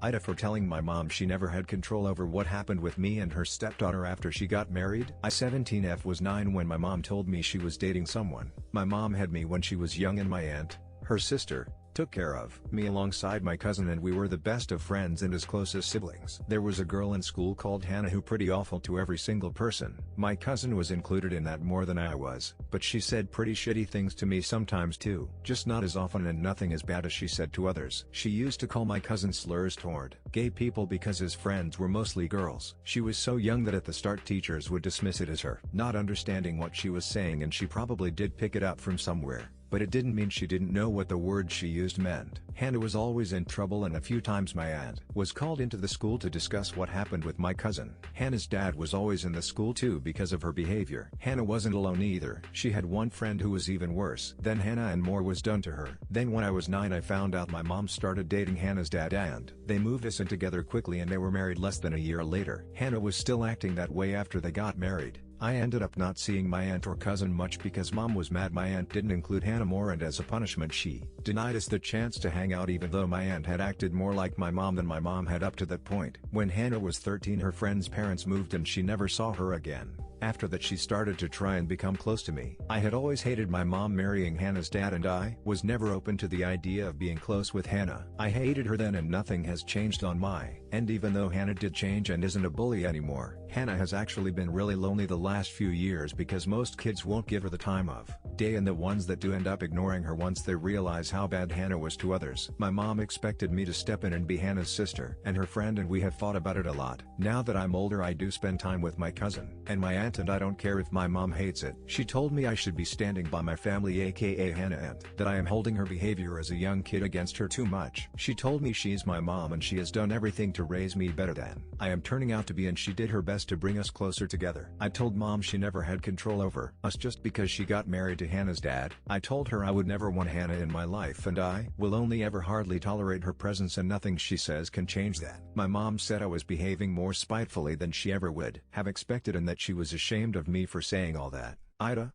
AITA for telling my mom she never had control over what happened with me and her stepdaughter after she got married. I 17F was 9 when my mom told me she was dating someone. My mom had me when she was young and my aunt, her sister, took care of me alongside my cousin, and we were the best of friends and as close as siblings. There was a girl in school called Hannah who pretty awful to every single person. My cousin was included in that more than I was, but she said pretty shitty things to me sometimes too, just not as often and nothing as bad as she said to others. She used to call my cousin slurs toward gay people because his friends were mostly girls. She was so young that at the start teachers would dismiss it as her not understanding what she was saying, and she probably did pick it up from somewhere. But it didn't mean she didn't know what the words she used meant. Hannah was always in trouble, and a few times my aunt was called into the school to discuss what happened with my cousin. Hannah's dad was always in the school too because of her behavior. Hannah wasn't alone either. She had one friend who was even worse than Hannah, and more was done to her. Then when I was 9 I found out my mom started dating Hannah's dad, and they moved us in together quickly and they were married less than a year later. Hannah was still acting that way after they got married. I ended up not seeing my aunt or cousin much because mom was mad my aunt didn't include Hannah more, and as a punishment she denied us the chance to hang out, even though my aunt had acted more like my mom than my mom had up to that point. When Hannah was 13 her friend's parents moved and she never saw her again. After that she started to try and become close to me. I had always hated my mom marrying Hannah's dad, and I was never open to the idea of being close with Hannah. I hated her then, and nothing has changed on my end. Even though Hannah did change and isn't a bully anymore, Hannah has actually been really lonely the last few years because most kids won't give her the time of day, and the ones that do end up ignoring her once they realize how bad Hannah was to others. My mom expected me to step in and be Hannah's sister and her friend, and we have fought about it a lot. Now that I'm older I do spend time with my cousin and my aunt, and I don't care if my mom hates it. She told me I should be standing by my family, aka Hannah, and that I am holding her behavior as a young kid against her too much. She told me she's my mom and she has done everything to raise me better than I am turning out to be, and she did her best to bring us closer together. I told mom she never had control over us just because she got married to Hannah's dad. I told her I would never want Hannah in my life and I will only ever hardly tolerate her presence, and nothing she says can change that. My mom said I was behaving more spitefully than she ever would have expected and that she was ashamed of me for saying all that. AITA.